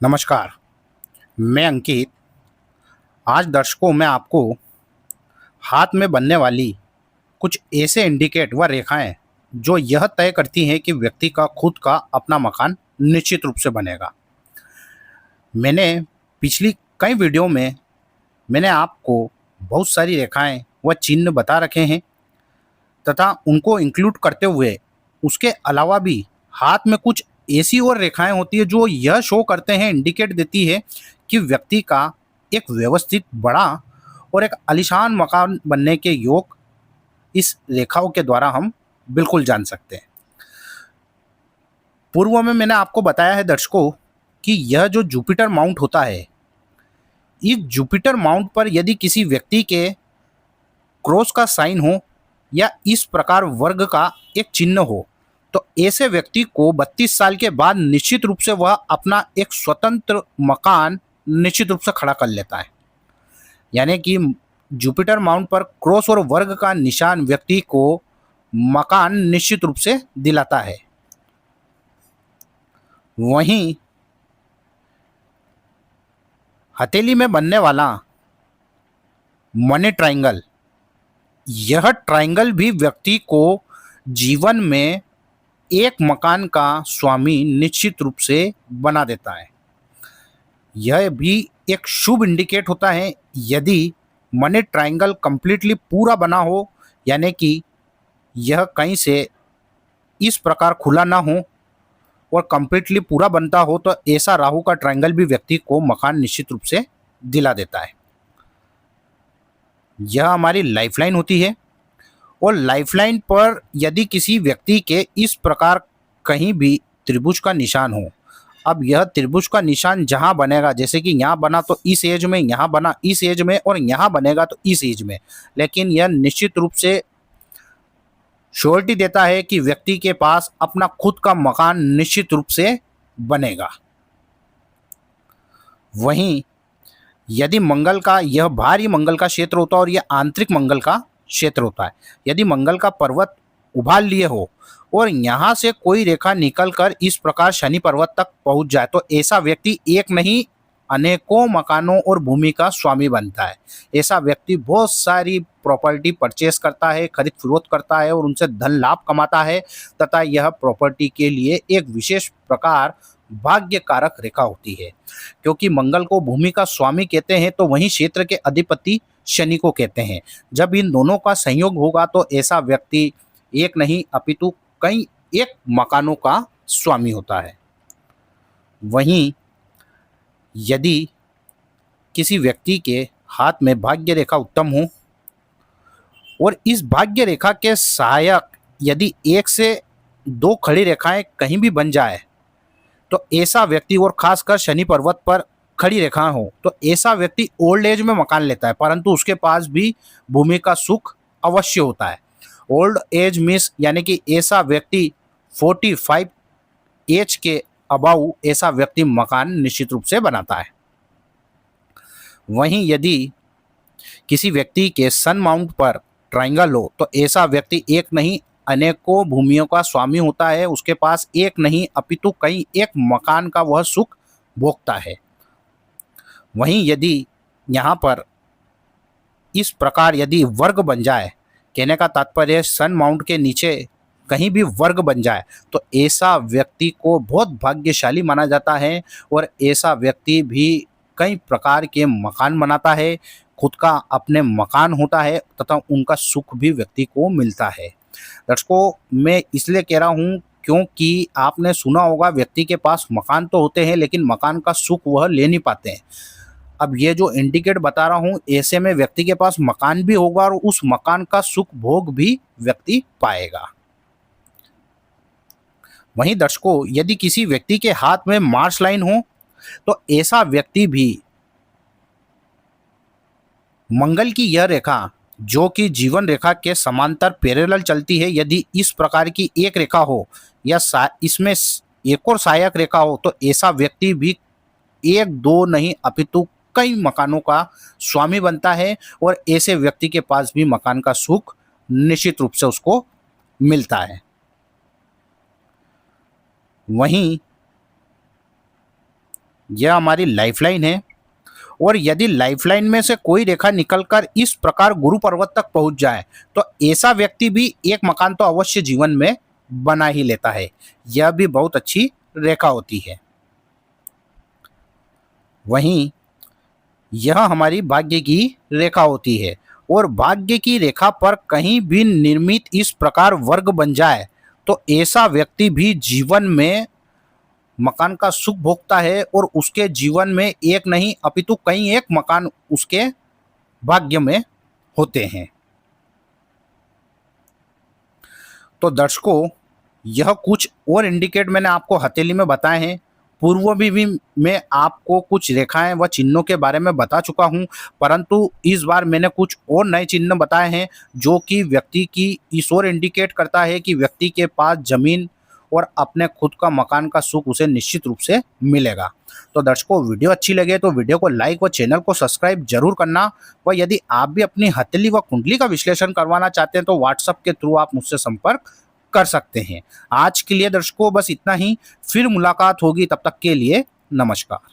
नमस्कार। मैं अंकित। आज दर्शकों मैं आपको हाथ में बनने वाली कुछ ऐसे इंडिकेट व रेखाएं जो यह तय करती हैं कि व्यक्ति का खुद का अपना मकान निश्चित रूप से बनेगा। मैंने पिछली कई वीडियो में मैंने आपको बहुत सारी रेखाएं व चिन्ह बता रखे हैं तथा उनको इंक्लूड करते हुए उसके अलावा भी हाथ में कुछ ऐसी और रेखाएं होती है जो यह शो करते हैं, इंडिकेट देती है कि व्यक्ति का एक व्यवस्थित बड़ा और एक आलीशान मकान बनने के योग इस रेखाओं के द्वारा हम बिल्कुल जान सकते हैं। पूर्व में मैंने आपको बताया है दर्शकों कि यह जो जुपिटर माउंट होता है, इस जुपिटर माउंट पर यदि किसी व्यक्ति के क्रॉस का साइन हो या इस प्रकार वर्ग का एक चिन्ह हो तो ऐसे व्यक्ति को 32 साल के बाद निश्चित रूप से वह अपना एक स्वतंत्र मकान निश्चित रूप से खड़ा कर लेता है। यानी कि जुपिटर माउंट पर क्रॉस और वर्ग का निशान व्यक्ति को मकान निश्चित रूप से दिलाता है। वहीं हथेली में बनने वाला मनी ट्रायंगल, यह ट्रायंगल भी व्यक्ति को जीवन में एक मकान का स्वामी निश्चित रूप से बना देता है। यह भी एक शुभ इंडिकेट होता है यदि मनी ट्रायंगल कंप्लीटली पूरा बना हो, यानी कि यह कहीं से इस प्रकार खुला ना हो और कंप्लीटली पूरा बनता हो तो ऐसा राहु का ट्रायंगल भी व्यक्ति को मकान निश्चित रूप से दिला देता है। यह हमारी लाइफलाइन होती है और लाइफलाइन पर यदि किसी व्यक्ति के इस प्रकार कहीं भी त्रिभुज का निशान हो, अब यह त्रिभुज का निशान जहां बनेगा, जैसे कि यहाँ बना तो इस एज में, यहाँ बना इस एज में और यहाँ बनेगा तो इस एज में, लेकिन यह निश्चित रूप से श्योरिटी देता है कि व्यक्ति के पास अपना खुद का मकान निश्चित रूप से बनेगा। वहीं यदि मंगल का यह बाहरी मंगल का क्षेत्र होता है और यह आंतरिक मंगल का क्षेत्र होता है, यदि मंगल का पर्वत उभार लिए हो और यहाँ से कोई रेखा निकलकर इस प्रकार शनि पर्वत तक पहुंच जाए तो ऐसा व्यक्ति एक नहीं अनेकों मकानों और भूमि का स्वामी बनता है। ऐसा व्यक्ति बहुत सारी प्रॉपर्टी परचेस करता है, खरीद फरोख्त करता है और उनसे धन लाभ कमाता है तथा यह प्रॉपर्टी के लिए एक विशेष प्रकार भाग्य कारक रेखा होती है। क्योंकि मंगल को भूमि का स्वामी कहते हैं तो वहीं क्षेत्र के अधिपति शनि को कहते हैं। जब इन दोनों का संयोग होगा तो ऐसा व्यक्ति एक नहीं अपितु कई एक मकानों का स्वामी होता है। वहीं यदि किसी व्यक्ति के हाथ में भाग्य रेखा उत्तम हो और इस भाग्य रेखा के सहायक यदि एक से दो खड़ी रेखाएं कहीं भी बन जाए तो ऐसा व्यक्ति, और खासकर शनि पर्वत पर खड़ी रेखा हो तो ऐसा व्यक्ति ओल्ड एज में मकान लेता है, परंतु उसके पास भी भूमि का सुख अवश्य होता है। ओल्ड एज मीन्स यानी कि ऐसा व्यक्ति 45 एज के अबाउ ऐसा व्यक्ति मकान निश्चित रूप से बनाता है। वहीं यदि किसी व्यक्ति के सन माउंट पर ट्रायंगल हो तो ऐसा व्यक्ति एक नहीं अनेकों भूमियों का स्वामी होता है। उसके पास एक नहीं अपितु कई एक मकान का वह सुख भोगता है। वहीं यदि यहाँ पर इस प्रकार यदि वर्ग बन जाए, कहने का तात्पर्य सन माउंट के नीचे कहीं भी वर्ग बन जाए तो ऐसा व्यक्ति को बहुत भाग्यशाली माना जाता है और ऐसा व्यक्ति भी कई प्रकार के मकान बनाता है, खुद का अपने मकान होता है तथा उनका सुख भी व्यक्ति को मिलता है। दर्शकों मैं इसलिए कह रहा हूँ क्योंकि आपने सुना होगा व्यक्ति के पास मकान तो होते हैं लेकिन मकान का सुख वह ले नहीं पाते हैं। अब ये जो इंडिकेट बता रहा हूँ ऐसे में व्यक्ति के पास मकान भी होगा और उस मकान का सुख भोग भी व्यक्ति पाएगा। वहीं दर्शकों यदि किसी व्यक्ति के हाथ में मार्स लाइन हो तो ऐसा व्यक्ति भी मंगल की यह रेखा जो कि जीवन रेखा के समांतर पैरेलल चलती है, यदि इस प्रकार की एक रेखा हो या इसमें एक और सहायक रेखा हो तो ऐसा व्यक्ति भी एक दो नहीं अपितु कई मकानों का स्वामी बनता है और ऐसे व्यक्ति के पास भी मकान का सुख निश्चित रूप से उसको मिलता है। वहीं यह हमारी लाइफलाइन है। और यदि लाइफलाइन में से कोई रेखा निकलकर इस प्रकार गुरु पर्वत तक पहुंच जाए तो ऐसा व्यक्ति भी एक मकान तो अवश्य जीवन में बना ही लेता है। यह भी बहुत अच्छी रेखा होती है। वहीं यह हमारी भाग्य की रेखा होती है और भाग्य की रेखा पर कहीं भी निर्मित इस प्रकार वर्ग बन जाए तो ऐसा व्यक्ति भी जीवन में मकान का सुख भोगता है और उसके जीवन में एक नहीं अपितु कई एक मकान उसके भाग्य में होते हैं। तो दर्शकों, यह कुछ और इंडिकेट मैंने आपको हथेली में बताए हैं। पूर्व भी मैं आपको कुछ रेखाएं व चिन्हों के बारे में बता चुका हूं, परंतु इस बार मैंने कुछ और नए चिन्ह बताए हैं जो कि व्यक्ति की इस ओर इंडिकेट करता है कि व्यक्ति के पास जमीन और अपने खुद का मकान का सुख उसे निश्चित रूप से मिलेगा। तो दर्शकों, वीडियो अच्छी लगे तो वीडियो को लाइक व चैनल को सब्सक्राइब जरूर करना। व यदि आप भी अपनी हथेली व कुंडली का विश्लेषण करवाना चाहते हैं तो व्हाट्सएप के थ्रू आप मुझसे संपर्क कर सकते हैं। आज के लिए दर्शकों बस इतना ही, फिर मुलाकात होगी, तब तक के लिए नमस्कार।